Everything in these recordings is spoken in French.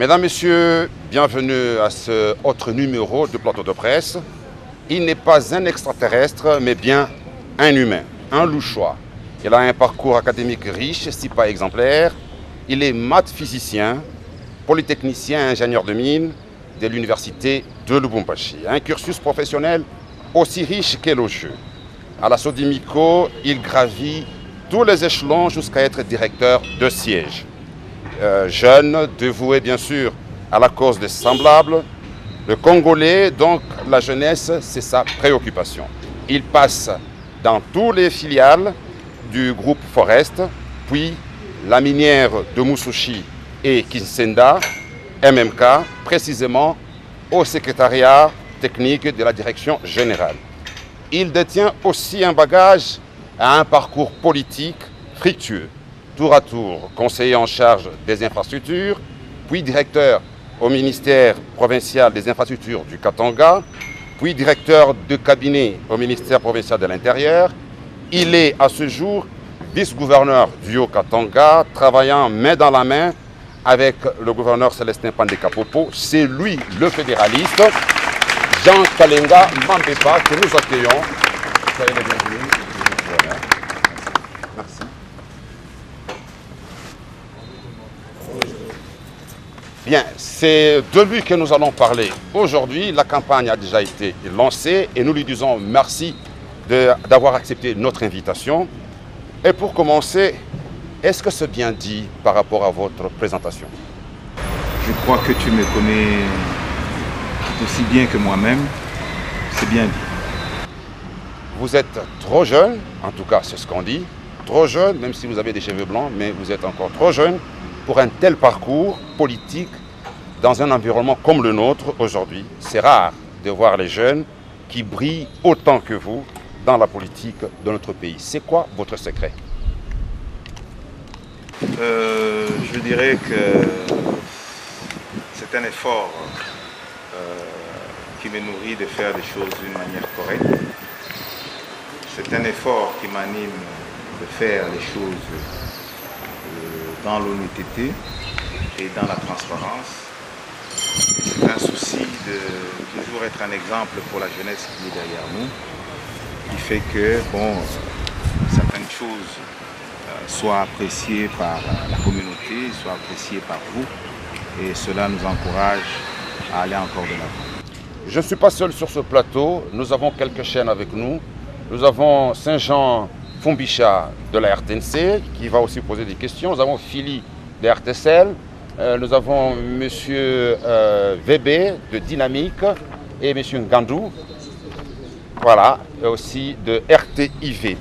Mesdames, Messieurs, bienvenue à ce autre numéro du plateau de presse. Il n'est pas un extraterrestre, mais bien un humain, un louchois. Il a un parcours académique riche, si pas exemplaire. Il est maths-physicien, polytechnicien, ingénieur de mine de l'université de Lubumbashi. Un cursus professionnel aussi riche qu'élogieux. À la Sodimico, il gravit tous les échelons jusqu'à être directeur de siège. Jeune, dévoué bien sûr à la cause des semblables, le Congolais, donc la jeunesse, c'est sa préoccupation. Il passe dans toutes les filiales du groupe Forest, puis la minière de Moussochi et Kinsenda, MMK, précisément au secrétariat technique de la direction générale. Il détient aussi un bagage à un parcours politique fructueux. Tour à tour, conseiller en charge des infrastructures, puis directeur au ministère provincial des infrastructures du Katanga, puis directeur de cabinet au ministère provincial de l'Intérieur. Il est à ce jour vice-gouverneur du Haut-Katanga, travaillant main dans la main avec le gouverneur Célestin Pandeka-Popo. C'est lui le fédéraliste, Jean Kalenga Mambepa, que nous accueillons. Soyez les bienvenus. Merci. Bien, c'est de lui que nous allons parler aujourd'hui. La campagne a déjà été lancée et nous lui disons merci d'avoir accepté notre invitation. Et pour commencer, est-ce que c'est bien dit par rapport à votre présentation? Je crois que tu me connais aussi bien que moi-même. C'est bien dit. Vous êtes trop jeune, en tout cas c'est ce qu'on dit, trop jeune, même si vous avez des cheveux blancs, mais vous êtes encore trop jeune pour un tel parcours politique dans un environnement comme le nôtre aujourd'hui. C'est rare de voir les jeunes qui brillent autant que vous dans la politique de notre pays. C'est quoi votre secret? Je dirais que c'est un effort qui me nourrit de faire des choses d'une manière correcte. C'est un effort qui m'anime de faire les choses dans l'honnêteté et dans la transparence. C'est un souci de toujours être un exemple pour la jeunesse qui est derrière nous, qui fait que certaines choses soient appréciées par la communauté, soient appréciées par vous, et cela nous encourage à aller encore de l'avant. Je ne suis pas seul sur ce plateau, nous avons quelques chaînes avec nous. Nous avons Saint-Jean Fumbisha de la RTNC qui va aussi poser des questions. Nous avons Philly de RTCL. Nous avons M. VB de Dynamique et M. Ngandou, voilà, et aussi de RTIV.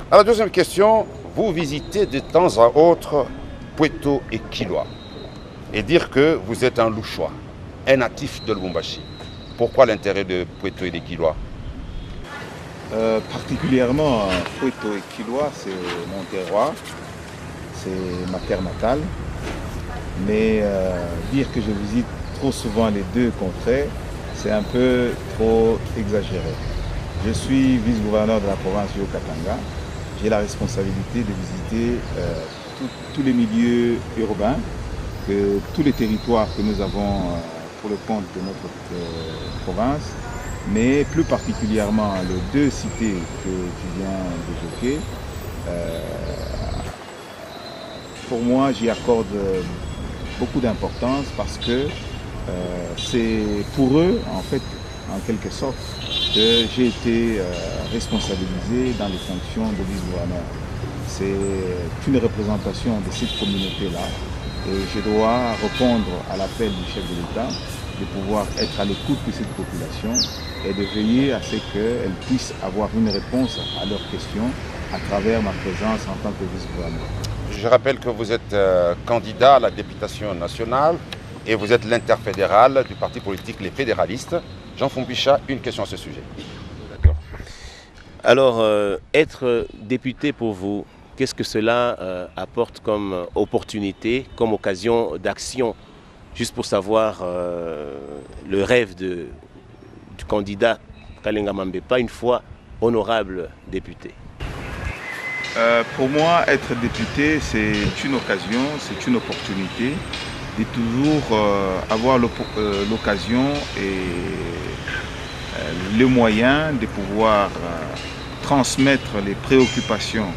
Alors, la deuxième question, vous visitez de temps à autre Pueto et Kilwa et dire que vous êtes un louchois, un natif de Lubumbashi. Pourquoi l'intérêt de Pueto et de Kilwa? Particulièrement Pueto et Kilwa, c'est mon terroir, c'est ma terre natale. Mais dire que je visite trop souvent les deux contrées, c'est un peu trop exagéré. Je suis vice-gouverneur de la province du Haut-Katanga. J'ai la responsabilité de visiter tous les milieux urbains, tous les territoires que nous avons pour le compte de notre province, mais plus particulièrement les deux cités que tu viens d'évoquer. Pour moi, j'y accorde beaucoup d'importance parce que c'est pour eux, en fait, en quelque sorte, que j'ai été responsabilisé dans les fonctions de vice-gouverneur. C'est une représentation de cette communauté-là et je dois répondre à l'appel du chef de l'État de pouvoir être à l'écoute de cette population et de veiller à ce qu'elle puisse avoir une réponse à leurs questions à travers ma présence en tant que vice-gouverneur. Je rappelle que vous êtes candidat à la députation nationale et vous êtes l'interfédéral du parti politique Les Fédéralistes. Jean Fumbisha, une question à ce sujet. D'accord. Alors, être député pour vous, qu'est-ce que cela apporte comme opportunité, comme occasion d'action? Juste pour savoir le rêve du candidat Kalenga Mambepa, une fois honorable député. Pour moi, être député, c'est une occasion, c'est une opportunité de toujours avoir l'occasion et le moyen de pouvoir transmettre les préoccupations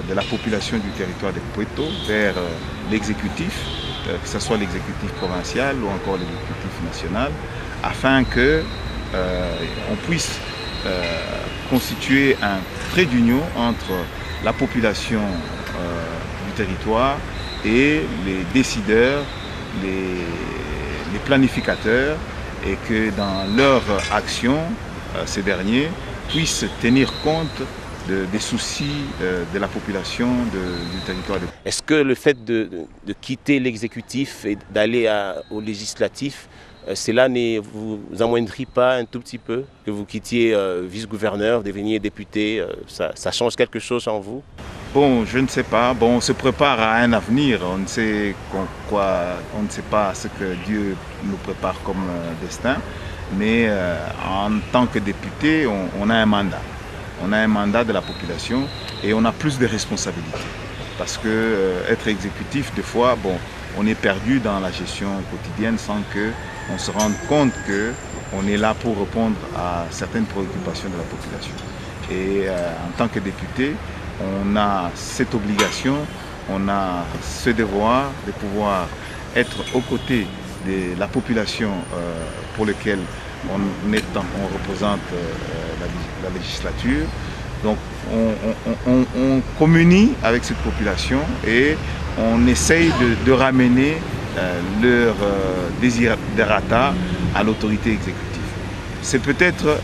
de la population du territoire de Pweto vers l'exécutif, que ce soit l'exécutif provincial ou encore l'exécutif national, afin que on puisse constituer un trait d'union entre la population du territoire et les décideurs, les planificateurs, et que dans leur action, ces derniers puissent tenir compte des soucis de la population du territoire. Est-ce que le fait de quitter l'exécutif et d'aller au législatif, cela ne vous amoindrit pas un tout petit peu? Que vous quittiez vice-gouverneur, deveniez député, ça change quelque chose en vous? Bon, je ne sais pas. Bon, on se prépare à un avenir. On ne sait on ne sait pas ce que Dieu nous prépare comme destin. Mais en tant que député, on a un mandat. On a un mandat de la population et on a plus de responsabilités. Parce que être exécutif, des fois, bon, on est perdu dans la gestion quotidienne sans qu'on se rende compte qu'on est là pour répondre à certaines préoccupations de la population. Et en tant que député, on a cette obligation, on a ce devoir de pouvoir être aux côtés de la population pour laquelle on représente la législature. Donc on communie avec cette population et on essaye de ramener leur desiderata à l'autorité exécutive. C'est peut-être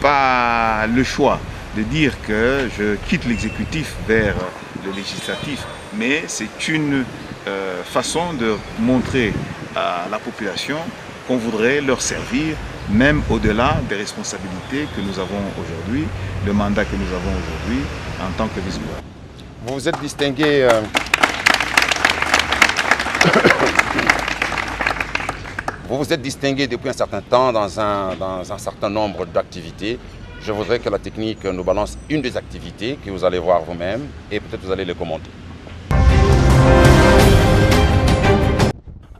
pas le choix de dire que je quitte l'exécutif vers le législatif, mais c'est une façon de montrer à la population qu'on voudrait leur servir, même au-delà des responsabilités que nous avons aujourd'hui, le mandat que nous avons aujourd'hui en tant que vice-gouverneur. Vous vous êtes distingué vous vous êtes distingué depuis un certain temps dans un certain nombre d'activités. Je voudrais que la technique nous balance une des activités que vous allez voir vous-même et peut-être vous allez les commenter.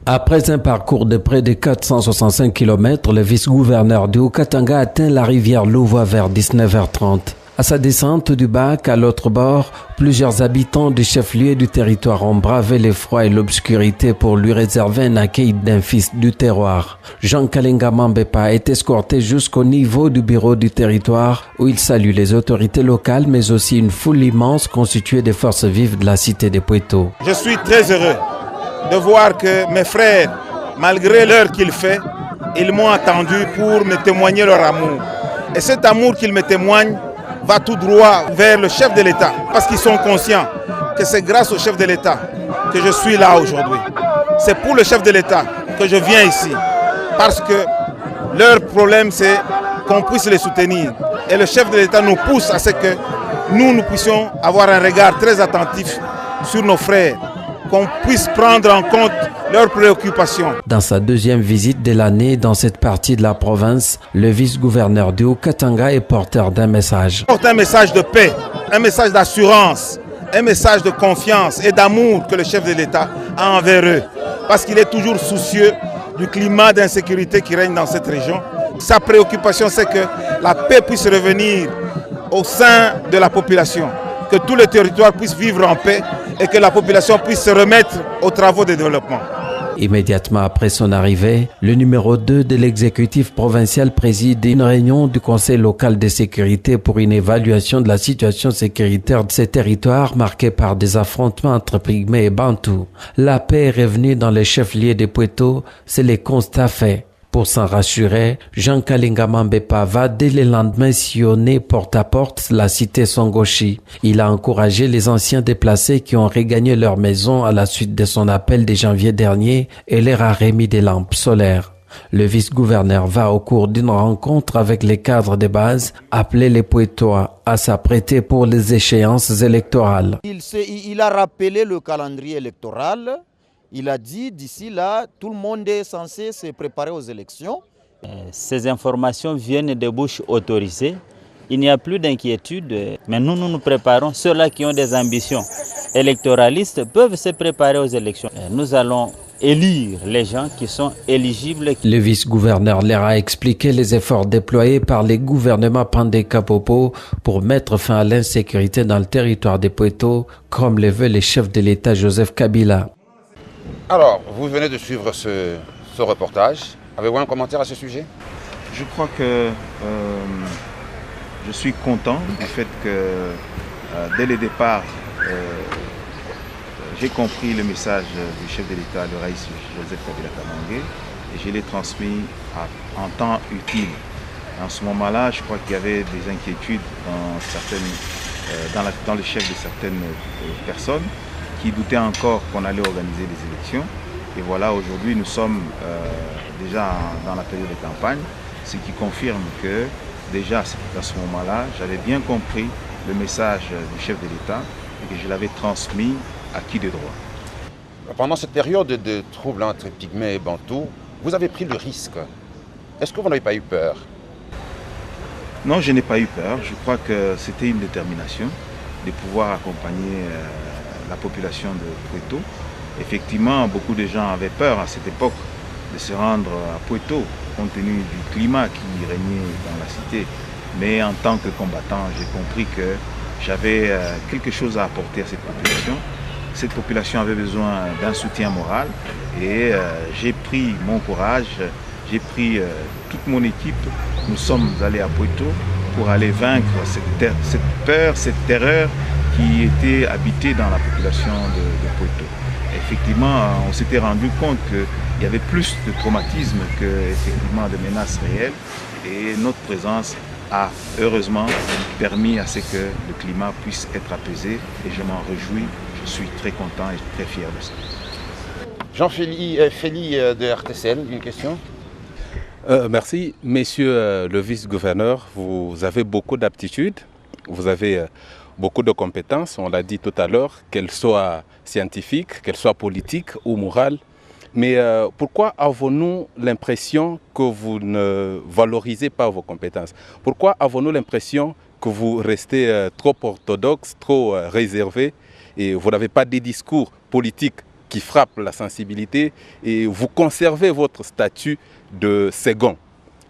Après un parcours de près de 465 km, le vice-gouverneur du Haut-Katanga atteint la rivière Louvois vers 19h30. À sa descente du bac, à l'autre bord, plusieurs habitants du chef-lieu du territoire ont bravé l'effroi et l'obscurité pour lui réserver un accueil d'un fils du terroir. Jean Kalenga Mambepa est escorté jusqu'au niveau du bureau du territoire où il salue les autorités locales mais aussi une foule immense constituée des forces vives de la cité de Pweto. Je suis très heureux de voir que mes frères, malgré l'heure qu'il fait, ils m'ont attendu pour me témoigner leur amour. Et cet amour qu'ils me témoignent va tout droit vers le chef de l'État, parce qu'ils sont conscients que c'est grâce au chef de l'État que je suis là aujourd'hui. C'est pour le chef de l'État que je viens ici, parce que leur problème c'est qu'on puisse les soutenir. Et le chef de l'État nous pousse à ce que nous puissions avoir un regard très attentif sur nos frères, qu'on puisse prendre en compte leurs préoccupations. Dans sa deuxième visite de l'année dans cette partie de la province, le vice-gouverneur du Haut-Katanga est porteur d'un message. Il porte un message de paix, un message d'assurance, un message de confiance et d'amour que le chef de l'État a envers eux. Parce qu'il est toujours soucieux du climat d'insécurité qui règne dans cette région. Sa préoccupation, c'est que la paix puisse revenir au sein de la population, que tout le territoire puisse vivre en paix et que la population puisse se remettre aux travaux de développement. Immédiatement après son arrivée, le numéro 2 de l'exécutif provincial préside une réunion du Conseil local de sécurité pour une évaluation de la situation sécuritaire de ces territoires marqués par des affrontements entre Pygmées et Bantous. La paix est revenue dans les chefs-lieux de Pweto, c'est le constat fait. Pour s'en rassurer, Jean Kalenga Mambepa va dès le lendemain sillonner porte à porte la cité Songoshi. Il a encouragé les anciens déplacés qui ont regagné leur maison à la suite de son appel de janvier dernier et leur a remis des lampes solaires. Le vice-gouverneur va au cours d'une rencontre avec les cadres de base appeler les Pwetois à s'apprêter pour les échéances électorales. Il a rappelé le calendrier électoral. Il a dit d'ici là, tout le monde est censé se préparer aux élections. Ces informations viennent de bouches autorisées Il n'y a plus d'inquiétude, mais nous nous préparons. Ceux-là qui ont des ambitions électoralistes peuvent se préparer aux élections. Nous allons élire les gens qui sont éligibles. Le vice-gouverneur leur a expliqué les efforts déployés par les gouvernements Pandé Kapopo pour mettre fin à l'insécurité dans le territoire des Pweto, comme le veut le chef de l'État Joseph Kabila. Alors, vous venez de suivre ce reportage. Avez-vous un commentaire à ce sujet? Je crois que je suis content du fait que dès le départ, j'ai compris le message du chef de l'État, le Raïs Joseph Kabila Kabange, et je l'ai transmis en temps utile. En ce moment-là, je crois qu'il y avait des inquiétudes dans le chef de certaines personnes qui doutaient encore qu'on allait organiser des élections. Et voilà, aujourd'hui, nous sommes déjà dans la période de campagne, ce qui confirme que déjà à ce moment-là, j'avais bien compris le message du chef de l'État et que je l'avais transmis à qui de droit. Pendant cette période de troubles entre Pygmées et Bantous, vous avez pris le risque. Est-ce que vous n'avez pas eu peur? Non, je n'ai pas eu peur. Je crois que c'était une détermination de pouvoir accompagner la population de Pweto. Effectivement, beaucoup de gens avaient peur à cette époque de se rendre à Pweto, compte tenu du climat qui régnait dans la cité. Mais en tant que combattant, j'ai compris que j'avais quelque chose à apporter à cette population. Cette population avait besoin d'un soutien moral et j'ai pris mon courage, j'ai pris toute mon équipe. Nous sommes allés à Pweto pour aller vaincre cette peur, cette terreur qui était habitée dans la population de Pweto. Effectivement, on s'était rendu compte qu'il y avait plus de traumatisme que effectivement de menaces réelles et notre présence a heureusement permis à ce que le climat puisse être apaisé et je m'en réjouis. Je suis très content et très fier de ça. Jean-Féli de RTCL, une question? Merci. Messieurs le vice-gouverneur, vous avez beaucoup d'aptitudes, vous avez beaucoup de compétences, on l'a dit tout à l'heure, qu'elles soient scientifiques, qu'elles soient politiques ou morales. Mais pourquoi avons-nous l'impression que vous ne valorisez pas vos compétences? Pourquoi avons-nous l'impression que vous restez trop orthodoxe, trop réservé et vous n'avez pas des discours politiques qui frappent la sensibilité et vous conservez votre statut de second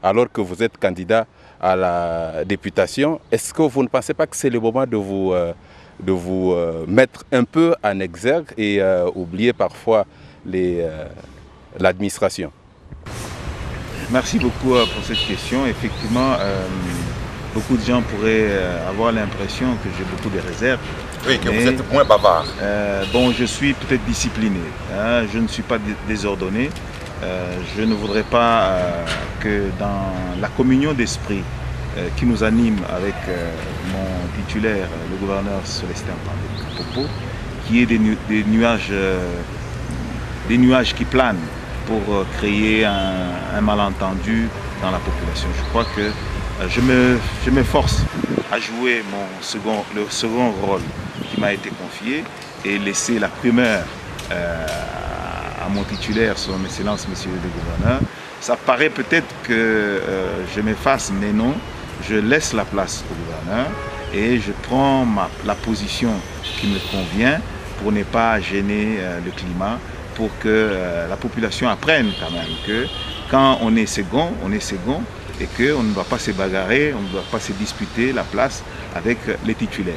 alors que vous êtes candidat à la députation? Est-ce que vous ne pensez pas que c'est le moment de vous mettre un peu en exergue et oublier parfois l'administration? Merci beaucoup pour cette question. Effectivement, beaucoup de gens pourraient avoir l'impression que j'ai beaucoup de réserves. Oui, que vous êtes moins bavard. Bon, je suis peut-être discipliné, hein, je ne suis pas désordonné. Je ne voudrais pas que dans la communion d'esprit qui nous anime avec mon titulaire, le gouverneur Célestin Pandé Kapopo, qu'il y ait des nuages qui planent pour créer un malentendu dans la population. Je crois que je m'efforce à jouer le second rôle qui m'a été confié et laisser la primeur à mon titulaire, son Excellence, Monsieur le Gouverneur. Ça paraît peut-être que je m'efface, mais non, je laisse la place au gouverneur et je prends la position qui me convient pour ne pas gêner le climat, pour que la population apprenne quand même que quand on est second et qu'on ne doit pas se bagarrer, on ne doit pas se disputer la place avec les titulaires.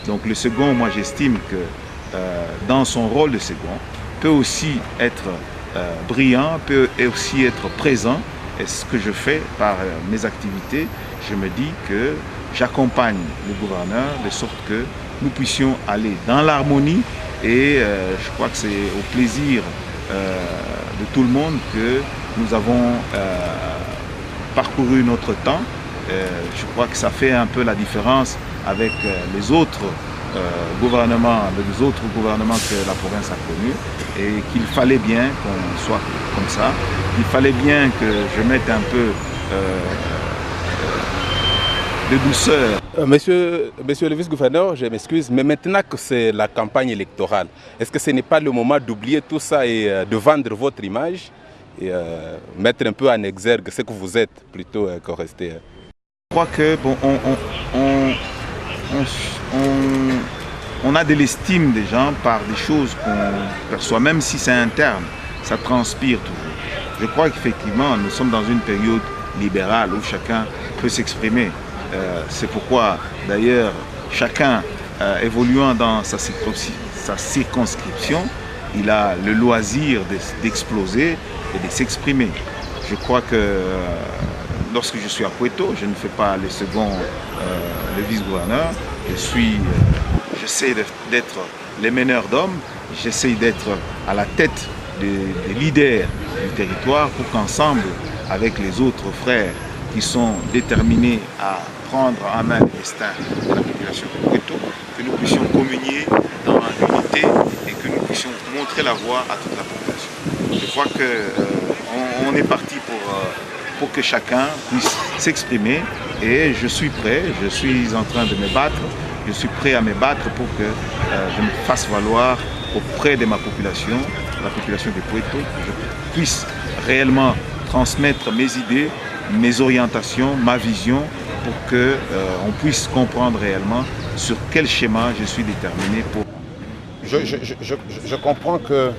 Donc le second, moi j'estime que dans son rôle de second, peut aussi être brillant, peut aussi être présent. Et ce que je fais par mes activités, je me dis que j'accompagne le gouverneur de sorte que nous puissions aller dans l'harmonie et je crois que c'est au plaisir de tout le monde que nous avons parcouru notre temps. Je crois que ça fait un peu la différence avec les autres gouvernements que la province a connus et qu'il fallait bien qu'on soit comme ça. Il fallait bien que je mette un peu de douceur. Monsieur le vice-gouverneur, je m'excuse, mais maintenant que c'est la campagne électorale, est-ce que ce n'est pas le moment d'oublier tout ça et de vendre votre image et mettre un peu en exergue ce que vous êtes plutôt que rester? crois que bon, on a de l'estime des gens par des choses qu'on perçoit, même si c'est interne, ça transpire toujours. Je crois qu'effectivement, nous sommes dans une période libérale où chacun peut s'exprimer. C'est pourquoi, d'ailleurs, chacun évoluant dans sa circonscription, il a le loisir d'exploser et de s'exprimer. Je crois que lorsque je suis à Pouéto, je ne fais pas le second, le vice-gouverneur. J'essaie d'être les meneurs d'hommes, j'essaie d'être à la tête des leaders du territoire pour qu'ensemble, avec les autres frères qui sont déterminés à prendre en main le destin de la population de Pouéto, que nous puissions communier dans l'unité et que nous puissions montrer la voie à toute la population. Je crois qu'on est parti pour que chacun puisse s'exprimer et je suis prêt, je suis en train de me battre, je suis prêt à me battre pour que je me fasse valoir auprès de ma population, la population de Pouéto, que je puisse réellement transmettre mes idées, mes orientations, ma vision pour qu'on puisse comprendre réellement sur quel schéma je suis déterminé pour... Je comprends que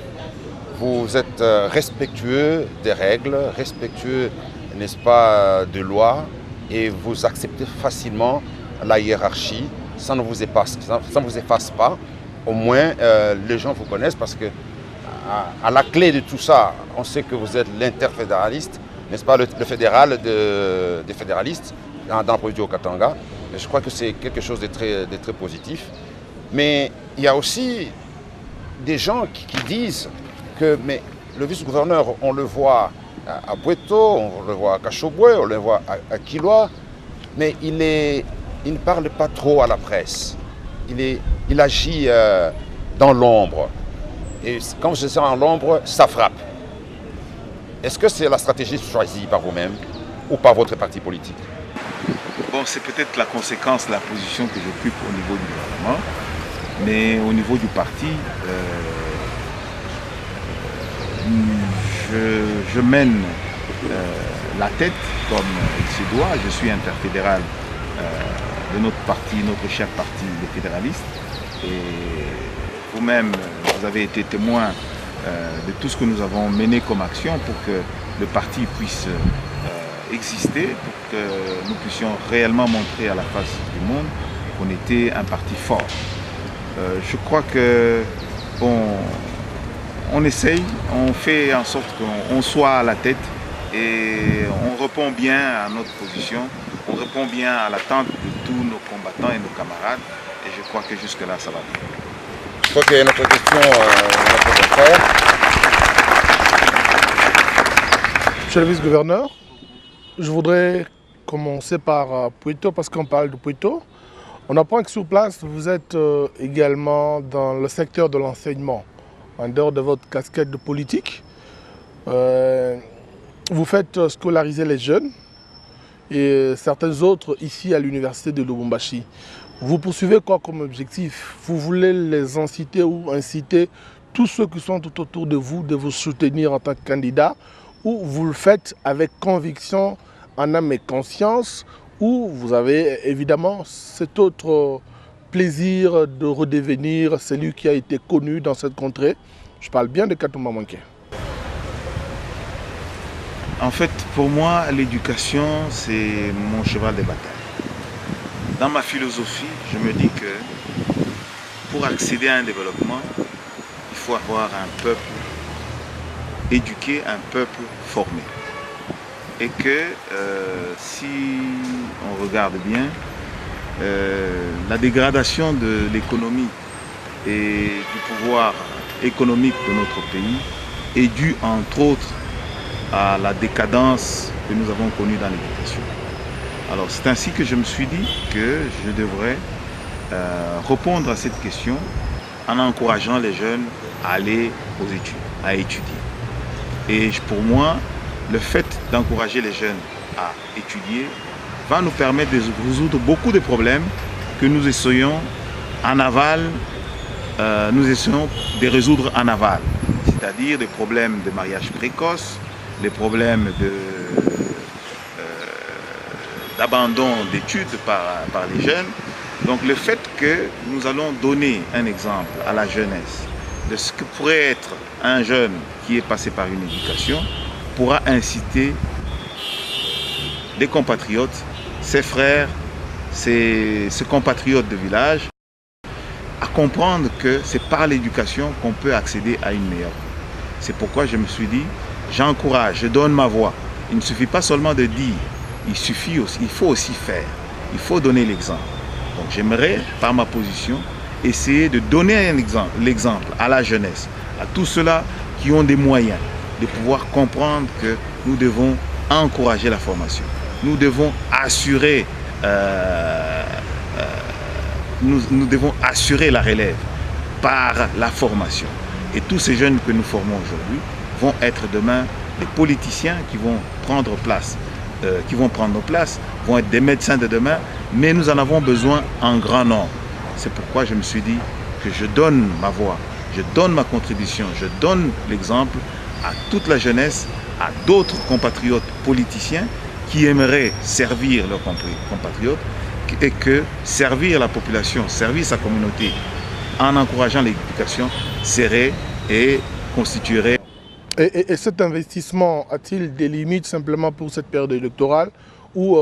vous êtes respectueux des règles, respectueux, n'est-ce pas, de loi et vous acceptez facilement la hiérarchie, ça ne vous efface pas. Au moins, les gens vous connaissent parce que à la clé de tout ça, on sait que vous êtes l'interfédéraliste, n'est-ce pas, le fédéral des fédéralistes dans Pouéto-Katanga. Je crois que c'est quelque chose de très positif. Mais il y a aussi des gens qui disent que mais le vice-gouverneur, on le voit à Pouéto, on le voit à Kachoboué, on le voit à Kilwa, mais il ne parle pas trop à la presse. Il agit dans l'ombre. Et quand je suis en l'ombre, ça frappe. Est-ce que c'est la stratégie choisie par vous-même ou par votre parti politique? Bon, c'est peut-être la conséquence de la position que j'occupe au niveau du gouvernement, mais au niveau du parti, je mène la tête comme il se doit. Je suis interfédéral de notre parti, notre cher parti, les fédéralistes. Et vous-même, vous avez été témoin de tout ce que nous avons mené comme action pour que le parti puisse exister, pour que nous puissions réellement montrer à la face du monde qu'on était un parti fort. Je crois que on essaye, on fait en sorte qu'on soit à la tête et on répond bien à notre position, on répond bien à l'attente de tous nos combattants et nos camarades et je crois que jusque-là ça va bien. Je crois qu'il y a une autre question, notre frère. Monsieur le vice-gouverneur, je voudrais commencer par Pouéto parce qu'on parle de Pouéto. On apprend que sur place, vous êtes également dans le secteur de l'enseignement. En dehors de votre casquette de politique, vous faites scolariser les jeunes et certains autres ici à l'université de Lubumbashi. Vous poursuivez quoi comme objectif? Vous voulez les inciter ou inciter tous ceux qui sont tout autour de vous soutenir en tant que candidat, ou vous le faites avec conviction, en âme et conscience, ou vous avez évidemment cet autre plaisir de redevenir celui qui a été connu dans cette contrée? Je parle bien de Katumba Manké. En fait, pour moi, l'éducation, c'est mon cheval de bataille. Dans ma philosophie, je me dis que pour accéder à un développement, il faut avoir un peuple éduqué, un peuple formé. Et que si on regarde bien, la dégradation de l'économie et du pouvoir économique de notre pays est due entre autres à la décadence que nous avons connue dans l'éducation. Alors c'est ainsi que je me suis dit que je devrais répondre à cette question en encourageant les jeunes à aller aux études, à étudier. Et pour moi, le fait d'encourager les jeunes à étudier va nous permettre de résoudre beaucoup de problèmes que nous essayons en aval, nous essayons de résoudre en aval, c'est-à-dire des problèmes de mariage précoce, les problèmes d'abandon d'études par les jeunes. Donc le fait que nous allons donner un exemple à la jeunesse de ce que pourrait être un jeune qui est passé par une éducation pourra inciter des compatriotes, ses frères, ses compatriotes de village à comprendre que c'est par l'éducation qu'on peut accéder à une meilleure vie. C'est pourquoi je me suis dit, j'encourage, je donne ma voix. Il ne suffit pas seulement de dire, il faut aussi faire, il faut donner l'exemple. Donc j'aimerais, par ma position, essayer de donner l'exemple à la jeunesse, à tous ceux-là qui ont des moyens de pouvoir comprendre que nous devons encourager la formation. Nous devons assurer, nous devons assurer la relève par la formation. Et tous ces jeunes que nous formons aujourd'hui vont être demain des politiciens qui vont prendre place, vont être des médecins de demain, mais nous en avons besoin en grand nombre. C'est pourquoi je me suis dit que je donne ma voix, je donne ma contribution, je donne l'exemple à toute la jeunesse, à d'autres compatriotes politiciens qui aimeraient servir leurs compatriotes et que servir la population, servir sa communauté en encourageant l'éducation serait et constituerait. Et cet investissement a-t-il des limites simplement pour cette période électorale ou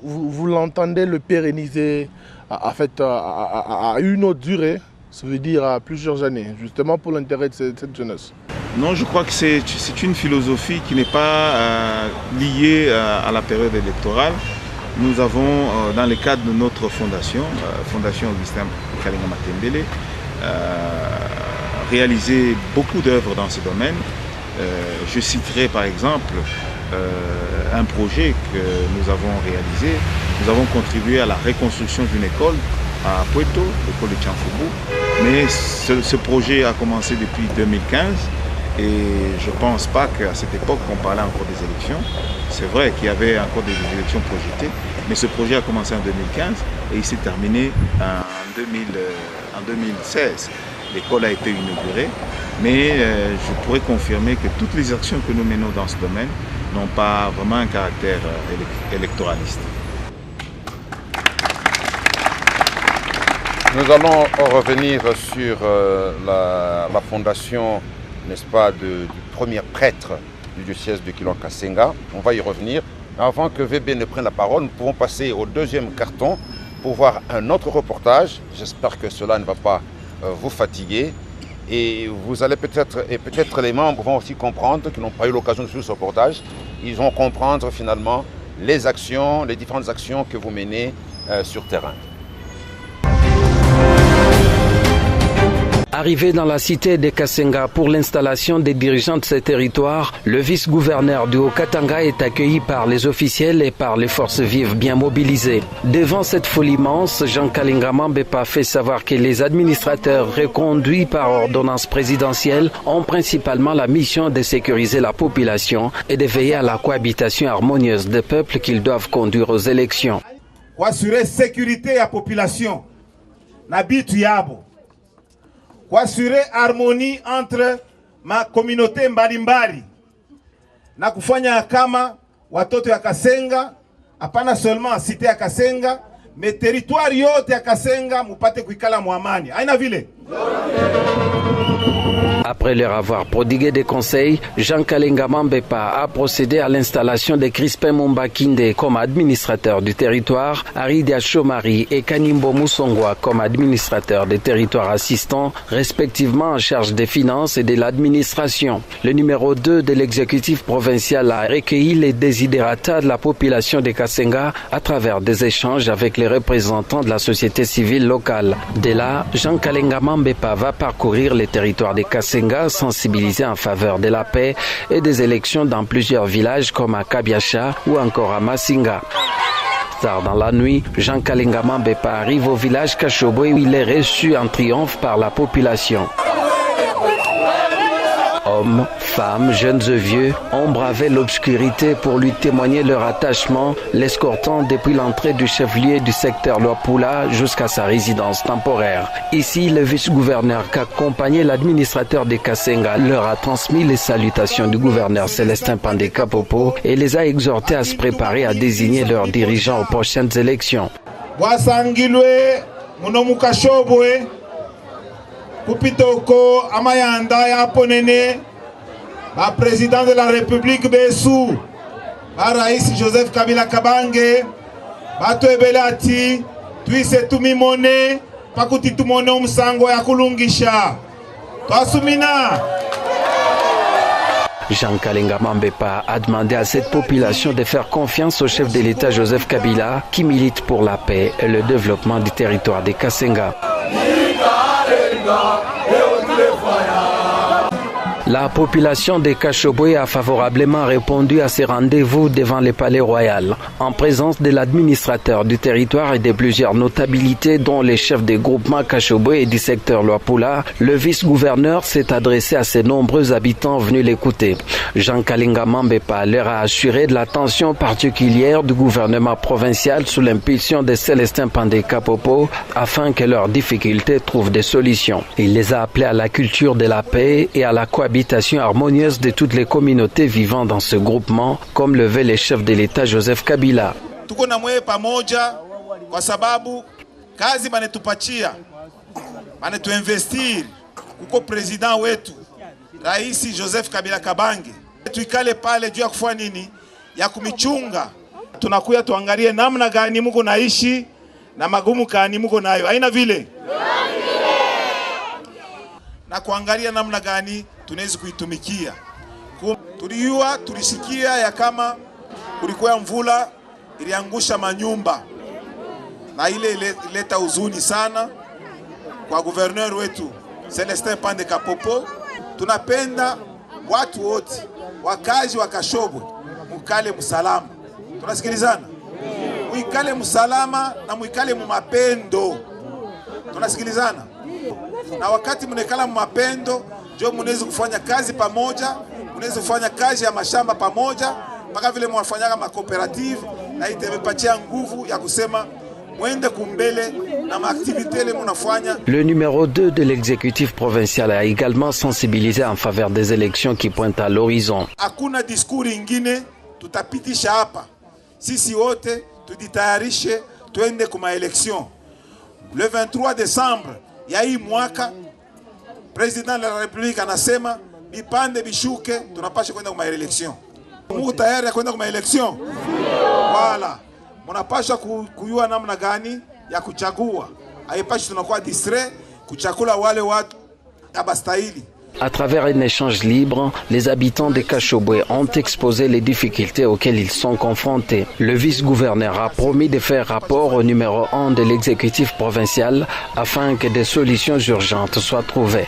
vous l'entendez le pérenniser à une autre durée, ça veut dire à plusieurs années, justement pour l'intérêt de cette jeunesse? Non, je crois que c'est une philosophie qui n'est pas liée à la période électorale. Nous avons, dans le cadre de notre fondation, Fondation Augustin Kalinga Matembele, réalisé beaucoup d'œuvres dans ce domaine. Je citerai par exemple un projet que nous avons réalisé. Nous avons contribué à la reconstruction d'une école à Puerto, l'école de Tianfoubou. Mais ce projet a commencé depuis 2015 et je ne pense pas qu'à cette époque on parlait encore des élections. C'est vrai qu'il y avait encore des élections projetées, mais ce projet a commencé en 2015 et il s'est terminé en 2016. L'école a été inaugurée, mais je pourrais confirmer que toutes les actions que nous menons dans ce domaine n'ont pas vraiment un caractère électoraliste. Nous allons revenir sur la fondation, n'est-ce pas, du premier prêtre du diocèse de Kilwa-Kasenga. On va y revenir. Avant que VB ne prenne la parole, nous pouvons passer au deuxième carton pour voir un autre reportage. J'espère que cela ne va pas vous fatiguer. Et vous allez peut-être les membres vont aussi comprendre, qui n'ont pas eu l'occasion de suivre ce reportage, ils vont comprendre finalement les actions, les différentes actions que vous menez sur terrain. Arrivé dans la cité de Kasenga pour l'installation des dirigeants de ce territoire, le vice-gouverneur du Haut-Katanga est accueilli par les officiels et par les forces vives bien mobilisées. Devant cette foule immense, Jean Kalinga Mambepa fait savoir que les administrateurs reconduits par ordonnance présidentielle ont principalement la mission de sécuriser la population et de veiller à la cohabitation harmonieuse des peuples qu'ils doivent conduire aux élections. Pour assurer sécurité à la population, nabitu yabo. Pour assurer harmonie entre ma communauté mbalimbali na kufanya kama watoto ya Kasenga, hapana seulement cité ya Kasenga, mais territoire yote ya Kasenga mupate kuikala mu amani. Haina vile? Après leur avoir prodigué des conseils, Jean Kalinga Mambepa a procédé à l'installation de Crispin Mumbakinde comme administrateur du territoire, Aridia Chomari et Kanimbo Musongwa comme administrateur des territoires assistants, respectivement en charge des finances et de l'administration. Le numéro 2 de l'exécutif provincial a recueilli les desiderata de la population de Kasenga à travers des échanges avec les représentants de la société civile locale. De là, Jean Kalinga Mambepa va parcourir les territoires de Kasenga, sensibilisé en faveur de la paix et des élections dans plusieurs villages comme à Kabiacha ou encore à Masinga. Tard dans la nuit, Jean Kalinga Mambepa arrive au village Kachobo où il est reçu en triomphe par la population. Hommes, femmes, jeunes et vieux ont bravé l'obscurité pour lui témoigner leur attachement, l'escortant depuis l'entrée du chef-lieu du secteur Luapula jusqu'à sa résidence temporaire. Ici, le vice-gouverneur qui accompagnait l'administrateur de Kasenga leur a transmis les salutations du gouverneur Célestin Pandé Kapopo et les a exhortés à se préparer à désigner leurs dirigeants aux prochaines élections. Kupitoko amayanda ya ponene ba président de la République Besu ba Rais Joseph Kabila Kabange bato ebelati twise tumimone pakuti tumone umusango ya kulungisha twasumina. Jean Kalenga Mambepa a demandé à cette population de faire confiance au chef de l'État Joseph Kabila qui milite pour la paix et le développement du territoire de Kasenga. La population de Kashobwe a favorablement répondu à ces rendez-vous devant le palais royal, en présence de l'administrateur du territoire et de plusieurs notabilités dont les chefs des groupements Kashobwe et du secteur Luapula. Le vice-gouverneur s'est adressé à ces nombreux habitants venus l'écouter. Jean Kalenga Mambepa leur a assuré de l'attention particulière du gouvernement provincial sous l'impulsion de Célestin Pandé Kapopo afin que leurs difficultés trouvent des solutions. Il les a appelés à la culture de la paix et à la cohabitation harmonieuse de toutes les communautés vivant dans ce groupement, comme le veut le chef de l'État Joseph Kabila. Tuko na mwe pamoja kwa sababu kazi banetupatia banetuinvestir kuko president wetu Rais Joseph Kabila Kabange. Tuikale pale juu ya kufanya nini? Ya kumichunga. Tunakuya tuangalie namna gani muko naishi na magumu gani muko nayo. Haina vile. Na kuangalia namna gani tunaweza kuitumikia. Tulisikia ya kama kulikuwa mvula iliangusha manyumba. Na ile ileta huzuni sana kwa gouverneur wetu Célestin Pandé Kapopo. Tunapenda watu wote wakazi wa Kashobwe mukale msalama. Tunasikilizana? Muikale msalama na muikale mumapendo. Tunasikilizana? Na wakati mnekala mumapendo, jo mnaweza kufanya kazi pamoja, mnaweza kufanya kazi ya mashamba pamoja, mpaka vile mwafanyaga makooperative na itamepatia nguvu ya kusema mwende kumbele na maaktivite ile mnafanya. Le numéro 2 de l'exécutif provincial a également sensibilisé en faveur des élections qui pointent à l'horizon. Hakuna diskuri ingine tutapitisha hapa. Sisi wote tujitayarishe tuende kuma election. Le 23 décembre ya hii mwaka President de la République anasema bipande bishuke tunapasha kwenda kuma election. Mungu tayari ya kwenda kuma election? Wala mnapasha kujua namna gani ya kuchagua. Haipashi tunakuwa distrait kuchakula wale watu abastahili. À travers un échange libre, les habitants de Kashobwe ont exposé les difficultés auxquelles ils sont confrontés. Le vice-gouverneur a promis de faire rapport au numéro 1 de l'exécutif provincial afin que des solutions urgentes soient trouvées.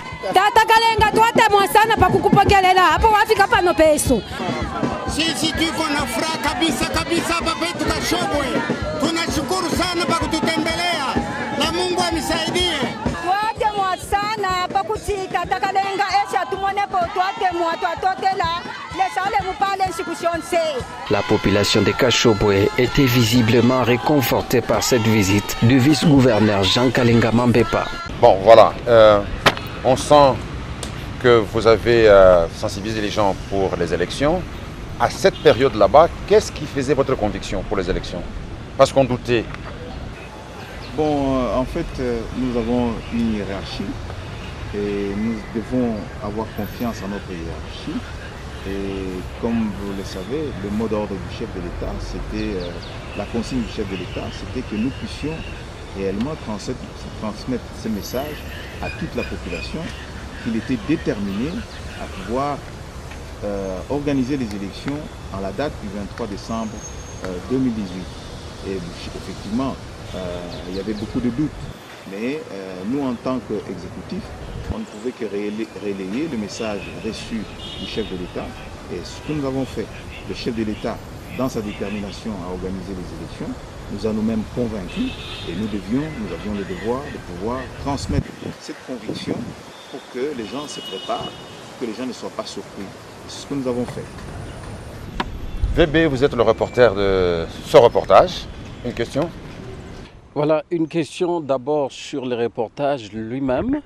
Sisi tuko na furaha kabisa kabisa hapa petu Kashobwe. Tunashukuru sana kwa kututembelea. Na Mungu amisaidie. Tuate mwa sana pakutika takalenga esha tumone po tuate mwa twatotela lesale mupale nshikushonse. La population de Kashobwe était visiblement réconfortée par cette visite du vice-gouverneur Jean Kalenga Mambepa. Bon, voilà. On sent que vous avez sensibilisé les gens pour les élections. À cette période là-bas, qu'est-ce qui faisait votre conviction pour les élections? Parce qu'on doutait. Bon, en fait, nous avons une hiérarchie et nous devons avoir confiance en notre hiérarchie. Et comme vous le savez, le mot d'ordre du chef de l'État, c'était la consigne du chef de l'État, c'était que nous puissions réellement transmettre ce message à toute la population, qu'il était déterminé à pouvoir organiser les élections à la date du 23 décembre 2018. Et effectivement, il y avait beaucoup de doutes, mais nous en tant qu'exécutif, on ne pouvait que relayer le message reçu du chef de l'État. Et ce que nous avons fait, le chef de l'État, dans sa détermination à organiser les élections, nous a nous-mêmes convaincus et nous avions le devoir de pouvoir transmettre cette conviction pour que les gens se préparent que les gens ne soient pas surpris. C'est ce que nous avons fait. VB, vous êtes le reporter de ce reportage. Une question? Voilà, une question d'abord sur le reportage lui-même.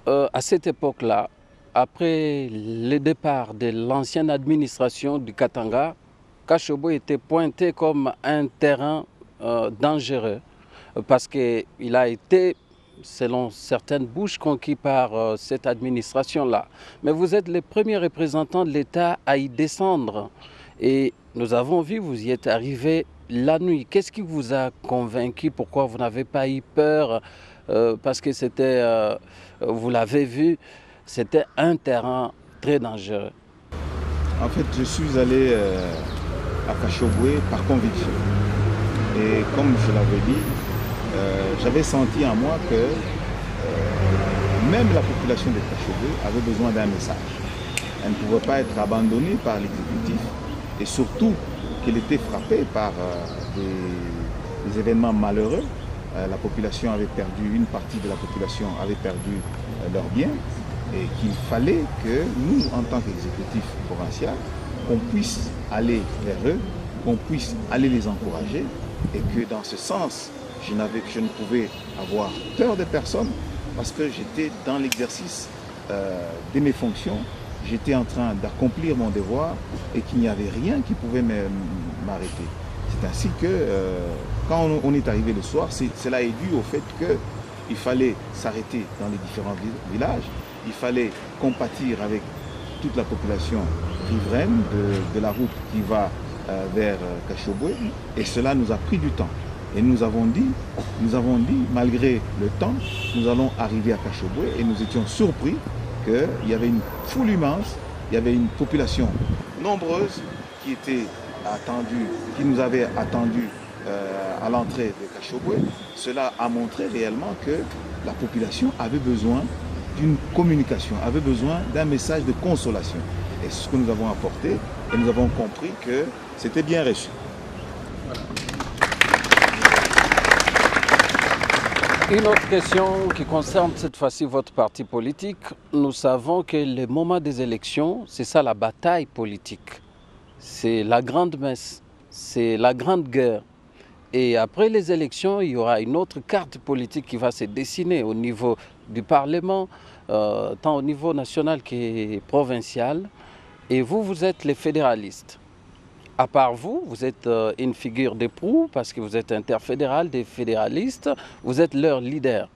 À cette époque-là, après le départ de l'ancienne administration du Katanga, Kashobo était pointé comme un terrain dangereux parce qu'il a été, selon certaines bouches, conquis par cette administration-là. Mais vous êtes les premiers représentants de l'État à y descendre. Et nous avons vu, vous y êtes arrivé la nuit. Qu'est-ce qui vous a convaincu? Pourquoi vous n'avez pas eu peur? Parce que c'était, vous l'avez vu, c'était un terrain très dangereux. En fait, je suis allé à Kashobwe par conviction. Et comme je l'avais dit, j'avais senti en moi que même la population de Kashobwe avait besoin d'un message. Elle ne pouvait pas être abandonnée par l'exécutif et surtout qu'elle était frappée par des événements malheureux. La population avait perdu, une partie de la population avait perdu leurs biens et qu'il fallait que nous, en tant qu'exécutif provincial, qu'on puisse aller vers eux, qu'on puisse aller les encourager et que dans ce sens, je ne pouvais avoir peur de personne parce que j'étais dans l'exercice de mes fonctions, j'étais en train d'accomplir mon devoir et qu'il n'y avait rien qui pouvait m'arrêter. C'est ainsi que quand on est arrivé le soir, cela est dû au fait qu'il fallait s'arrêter dans les différents villages, il fallait compatir avec toute la population riveraine de la route qui va vers Kashobwe et cela nous a pris du temps. Et nous avons dit, malgré le temps, nous allons arriver à Kashobwe et nous étions surpris qu'il y avait une foule immense, il y avait une population nombreuse qui était attendue, qui nous avait attendus à l'entrée de Kashobwe. Cela a montré réellement que la population avait besoin d'une communication, avait besoin d'un message de consolation. Et c'est ce que nous avons apporté et nous avons compris que c'était bien reçu. Voilà. Une autre question qui concerne cette fois-ci votre parti politique. Nous savons que le moment des élections, c'est ça la bataille politique. C'est la grande messe, c'est la grande guerre. Et après les élections, il y aura une autre carte politique qui va se dessiner au niveau du Parlement, tant au niveau national que provincial. Et vous, vous êtes les fédéralistes. À part vous, vous êtes une figure de proue parce que vous êtes interfédéral des fédéralistes, vous êtes leur leader.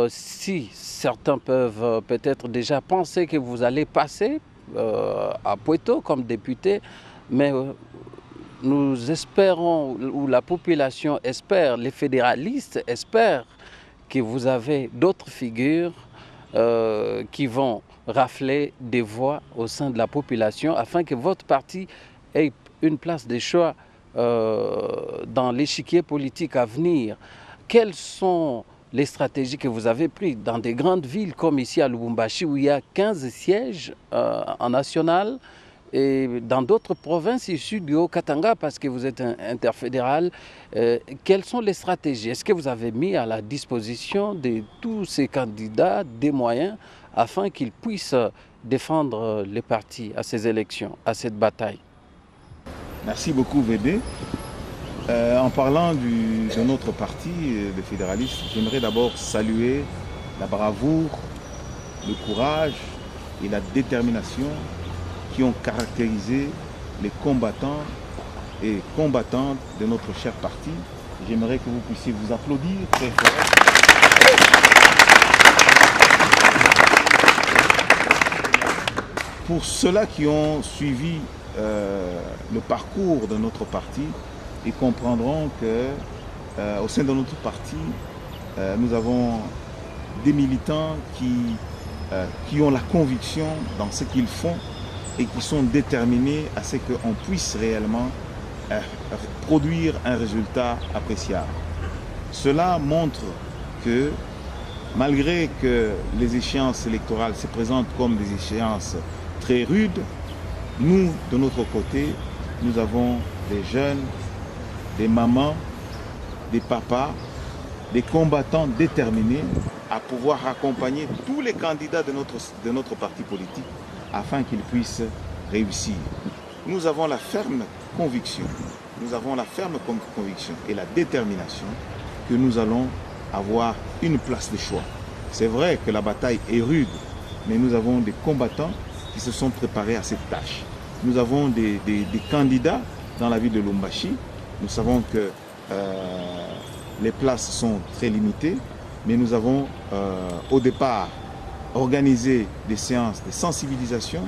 Si certains peuvent peut-être déjà penser que vous allez passer à Poito comme député, mais nous espérons, ou la population espère, les fédéralistes espèrent que vous avez d'autres figures qui vont rafler des voix au sein de la population afin que votre parti ait une place de choix dans l'échiquier politique à venir. Quelles sont les stratégies que vous avez prises dans des grandes villes comme ici à Lubumbashi où il y a 15 sièges en national et dans d'autres provinces issues du Haut-Katanga parce que vous êtes interfédéral, quelles sont les stratégies? Est-ce que vous avez mis à la disposition de tous ces candidats des moyens afin qu'ils puissent défendre les partis à ces élections, à cette bataille? Merci beaucoup VB. En parlant de notre parti, les fédéralistes, j'aimerais d'abord saluer la bravoure, le courage et la détermination qui ont caractérisé les combattants et combattantes de notre cher parti. J'aimerais que vous puissiez vous applaudir très fort. Pour ceux-là qui ont suivi le parcours de notre parti, ils comprendront que au sein de notre parti, nous avons des militants qui ont la conviction dans ce qu'ils font et qui sont déterminés à ce qu'on puisse réellement produire un résultat appréciable. Cela montre que malgré que les échéances électorales se présentent comme des échéances très rudes, nous, de notre côté, nous avons des jeunes, des mamans, des papas, des combattants déterminés à pouvoir accompagner tous les candidats de notre parti politique afin qu'ils puissent réussir. Nous avons la ferme conviction, et la détermination que nous allons avoir une place de choix. C'est vrai que la bataille est rude, mais nous avons des combattants qui se sont préparés à cette tâche. Nous avons des candidats dans la ville de Lubumbashi. Nous savons que les places sont très limitées, mais nous avons au départ organisé des séances de sensibilisation,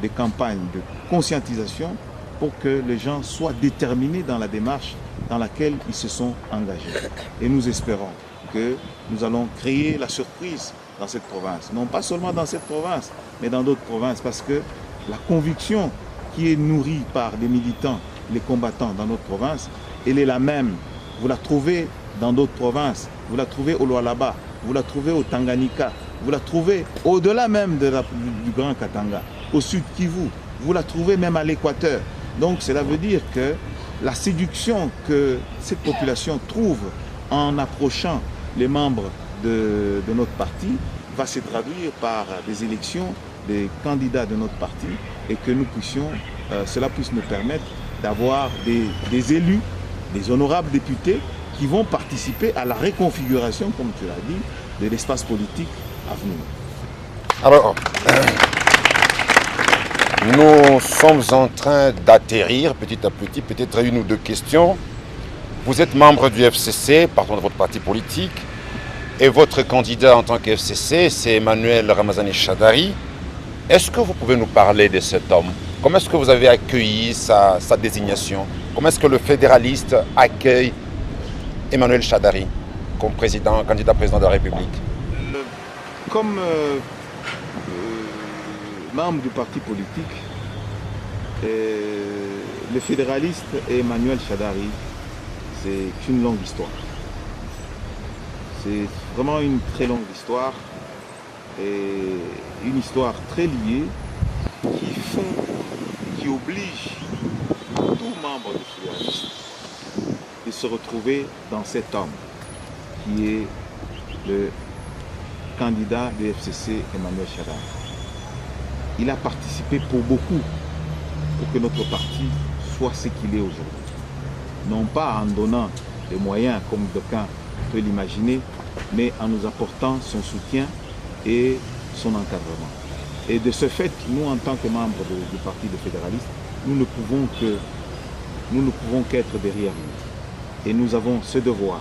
des campagnes de conscientisation pour que les gens soient déterminés dans la démarche dans laquelle ils se sont engagés. Et nous espérons que nous allons créer la surprise dans cette province. Non pas seulement dans cette province, mais dans d'autres provinces, parce que la conviction qui est nourrie par les militants, les combattants dans notre province, elle est la même. Vous la trouvez dans d'autres provinces, vous la trouvez au Lualaba, vous la trouvez au Tanganyika, vous la trouvez au-delà même du Grand Katanga, au sud Kivu, vous la trouvez même à l'Équateur. Donc cela veut dire que la séduction que cette population trouve en approchant les membres de notre parti va se traduire par des élections des candidats de notre parti et que nous puissions, cela puisse nous permettre d'avoir des élus, des honorables députés qui vont participer à la réconfiguration, comme tu l'as dit, de l'espace politique à venir. Alors, nous sommes en train d'atterrir petit à petit, peut-être une ou deux questions. Vous êtes membre du FCC, partant de votre parti politique, et votre candidat en tant que FCC, c'est Emmanuel Ramazani Shadary. Est-ce que vous pouvez nous parler de cet homme? Comment est-ce que vous avez accueilli sa désignation? Comment est-ce que le fédéraliste accueille Emmanuel Shadary comme candidat président de la République? Comme membre du parti politique, le fédéraliste Emmanuel Shadary, c'est une longue histoire. C'est vraiment une très longue histoire et une histoire très liée qui oblige tout membre du fédéraliste de se retrouver dans cet homme qui est le candidat du FCC Emmanuel Shadary. Il a participé pour beaucoup pour que notre parti soit ce qu'il est aujourd'hui. Non pas en donnant des moyens comme d'aucuns peuvent l'imaginer, mais en nous apportant son soutien et son encadrement. Et de ce fait, nous en tant que membres du parti des fédéralistes, nous ne pouvons qu'être derrière lui. Et nous avons ce devoir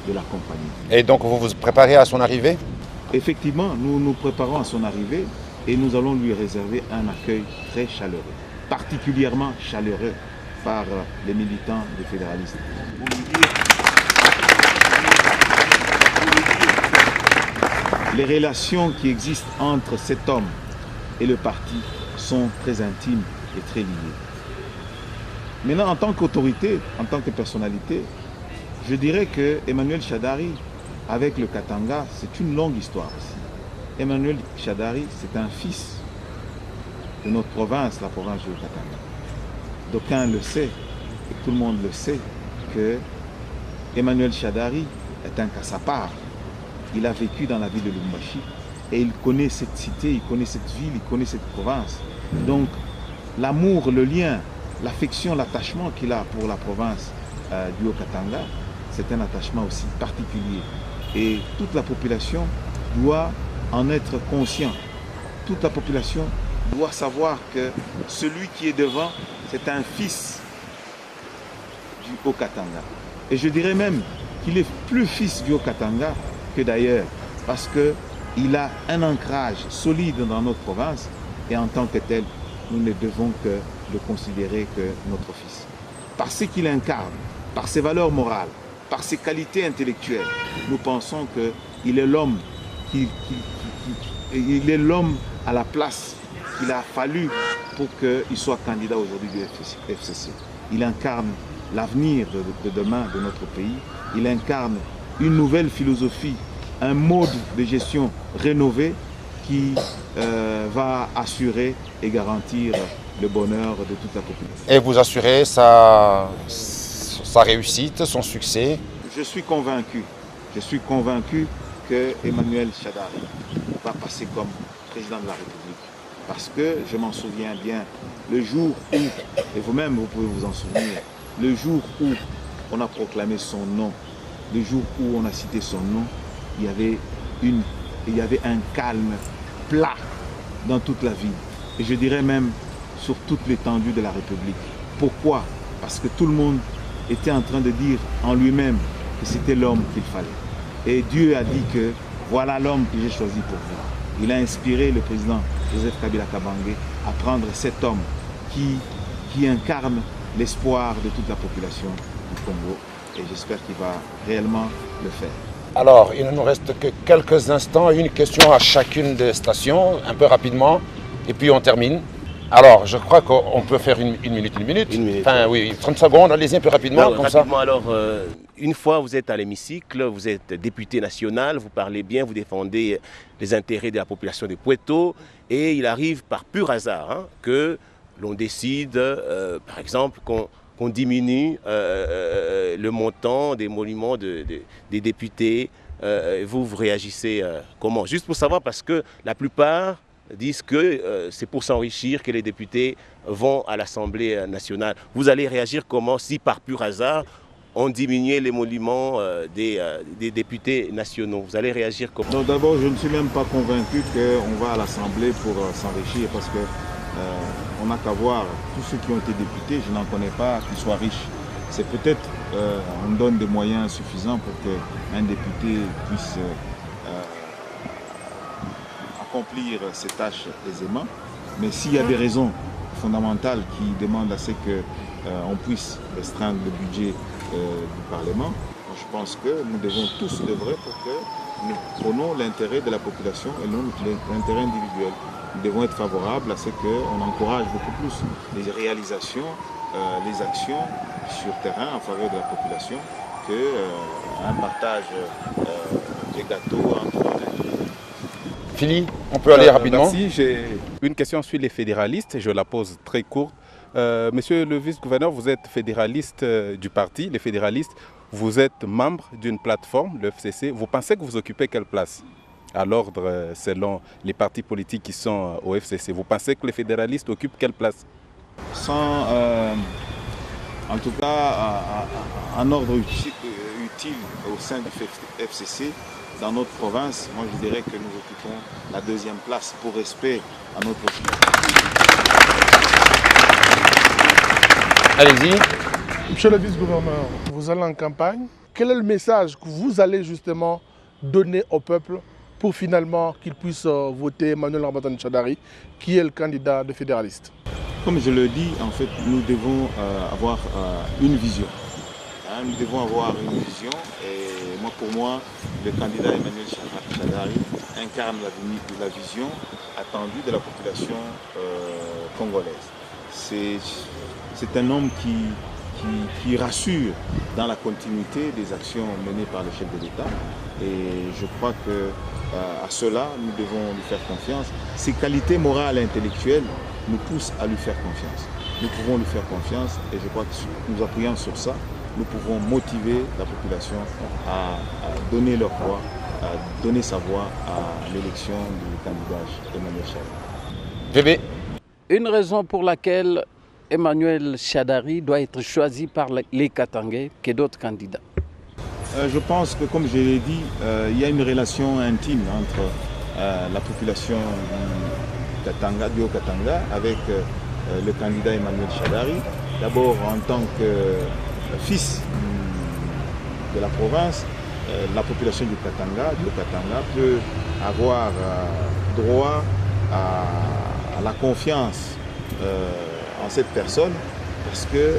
de l'accompagner. Et donc vous vous préparez à son arrivée? Effectivement, nous nous préparons à son arrivée et nous allons lui réserver un accueil très chaleureux, particulièrement chaleureux par les militants des fédéralistes. Pour lui dire, les relations qui existent entre cet homme et le parti sont très intimes et très liées. Maintenant, en tant qu'autorité, en tant que personnalité, je dirais que Emmanuel Shadary, avec le Katanga, c'est une longue histoire aussi. Emmanuel Shadary, c'est un fils de notre province, la province du Katanga. D'aucuns le savent, et tout le monde le sait, que Emmanuel Shadary est un Kassapar. Il a vécu dans la ville de Lubumbashi et il connaît cette cité, il connaît cette ville, il connaît cette province. Donc l'amour, le lien, l'affection, l'attachement qu'il a pour la province du Haut-Katanga, c'est un attachement aussi particulier. Et toute la population doit en être conscient. Toute la population doit savoir que celui qui est devant, c'est un fils du Haut-Katanga. Et je dirais même qu'il est plus fils du Haut-Katanga que d'ailleurs, parce qu'il a un ancrage solide dans notre province et en tant que tel, nous ne devons que le considérer que notre fils. Par ce qu'il incarne, par ses valeurs morales, par ses qualités intellectuelles, nous pensons qu'il est l'homme il est l'homme à la place qu'il a fallu pour qu'il soit candidat aujourd'hui du FCC. Il incarne l'avenir de demain de notre pays. Il incarne une nouvelle philosophie, un mode de gestion rénové qui va assurer et garantir le bonheur de toute la population. Et vous assurez sa réussite, son succès? Je suis convaincu que Emmanuel Shadari va passer comme président de la République. Parce que je m'en souviens bien, le jour où, et vous-même vous pouvez vous en souvenir, le jour où on a proclamé son nom, le jour où on a cité son nom, il y avait un calme plat dans toute la ville. Et je dirais même sur toute l'étendue de la République. Pourquoi? Parce que tout le monde était en train de dire en lui-même que c'était l'homme qu'il fallait. Et Dieu a dit que voilà l'homme que j'ai choisi pour vous. Il a inspiré le président Joseph Kabila Kabange à prendre cet homme qui incarne l'espoir de toute la population du Congo. Et j'espère qu'il va réellement le faire. Alors, il ne nous reste que quelques instants. Une question à chacune des stations, un peu rapidement, et puis on termine. Alors, je crois qu'on peut faire une minute. Enfin, oui, 30 secondes, allez-y un peu rapidement. Non, rapidement, alors, une fois vous êtes à l'hémicycle, vous êtes député national, vous parlez bien, vous défendez les intérêts de la population de Puerto, et il arrive par pur hasard que l'on décide, par exemple, qu'on diminue le montant des monuments des députés. Vous réagissez comment? Juste pour savoir, parce que la plupart disent que c'est pour s'enrichir que les députés vont à l'Assemblée nationale. Vous allez réagir comment si par pur hasard on diminuait les monuments des députés nationaux? Vous allez réagir comment? Non, d'abord, je ne suis même pas convaincu qu'on va à l'Assemblée pour s'enrichir, parce que on n'a qu'à voir tous ceux qui ont été députés, je n'en connais pas qui soient riches. C'est peut-être on donne des moyens suffisants pour qu'un député puisse accomplir ses tâches aisément. Mais s'il y a des raisons fondamentales qui demandent à ce qu'on puisse restreindre le budget du Parlement, je pense que nous devons tous œuvrer pour que nous prenions l'intérêt de la population et non l'intérêt individuel. Nous devons être favorables à ce qu'on encourage beaucoup plus les réalisations, les actions sur terrain en faveur de la population qu'un partage des gâteaux entre Philippe, on peut aller rapidement. Merci, j'ai une question sur les fédéralistes, je la pose très courte. Monsieur le vice-gouverneur, vous êtes fédéraliste du parti, les fédéralistes, vous êtes membre d'une plateforme, le FCC. Vous pensez que vous occupez quelle place à l'ordre selon les partis politiques qui sont au FCC? Vous pensez que les fédéralistes occupent quelle place? Sans, en tout cas, un ordre utile au sein du FCC, dans notre province, moi je dirais que nous occupons la deuxième place pour respect à notre Allez-y. Monsieur le vice-gouverneur, vous allez en campagne. Quel est le message que vous allez justement donner au peuple pour finalement qu'il puisse voter Emmanuel Ramazan Shadari, qui est le candidat des fédéralistes? Comme je le dis, en fait, nous devons avoir une vision. Nous devons avoir une vision et pour moi, le candidat Emmanuel Shadari incarne la vision attendue de la population congolaise. C'est un homme qui rassure dans la continuité des actions menées par le chef de l'État et je crois que à cela, nous devons lui faire confiance. Ses qualités morales et intellectuelles nous poussent à lui faire confiance. Nous pouvons lui faire confiance et je crois que nous appuyant sur ça, nous pouvons motiver la population à donner leur voix, à donner sa voix à l'élection du candidat Emmanuel Shadari. Bébé. Une raison pour laquelle Emmanuel Shadari doit être choisi par les Katangais que d'autres candidats? Je pense que, comme je l'ai dit, il y a une relation intime entre la population du Haut-Katanga avec le candidat Emmanuel Shadari. D'abord en tant que fils de la province, la population du Haut-Katanga peut avoir droit à la confiance en cette personne parce que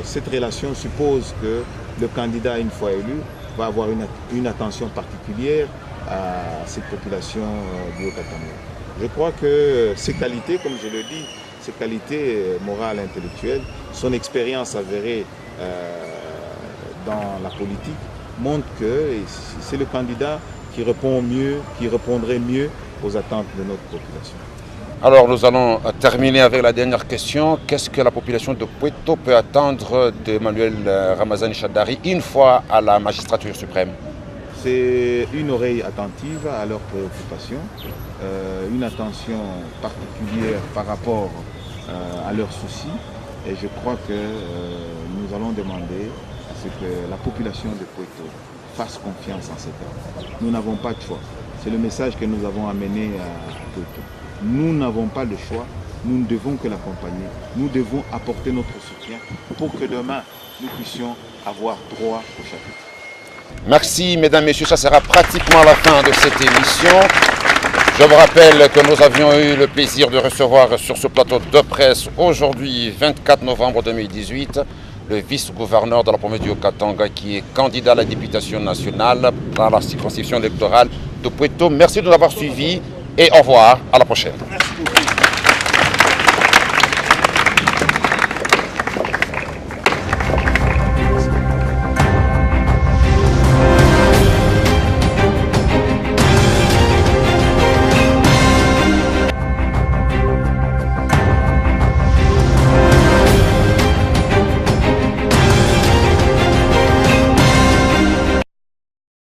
cette relation suppose que le candidat, une fois élu, va avoir une attention particulière à cette population du Haut-Katanga. Je crois que ses qualités, comme je le dis, ses qualités morales et intellectuelles, son expérience avérée dans la politique montre que c'est le candidat qui répondrait mieux aux attentes de notre population. Alors nous allons terminer avec la dernière question. Qu'est-ce que la population de Puerto peut attendre d'Emmanuel Ramazani Shadary une fois à la magistrature suprême? C'est une oreille attentive à leurs préoccupations, une attention particulière par rapport à leurs soucis. Et je crois que nous allons demander à ce que la population de Puerto fasse confiance en cet homme. Nous n'avons pas de choix. C'est le message que nous avons amené à Puerto. Nous n'avons pas le choix. Nous ne devons que l'accompagner. Nous devons apporter notre soutien pour que demain, nous puissions avoir droit au chapitre. Merci mesdames, messieurs, ça sera pratiquement la fin de cette émission. Je vous rappelle que nous avions eu le plaisir de recevoir sur ce plateau de presse aujourd'hui, 24 novembre 2018, le vice-gouverneur de la province du Haut-Katanga qui est candidat à la députation nationale dans la circonscription électorale de Puerto. Merci de nous avoir suivis et au revoir, à la prochaine. Merci beaucoup.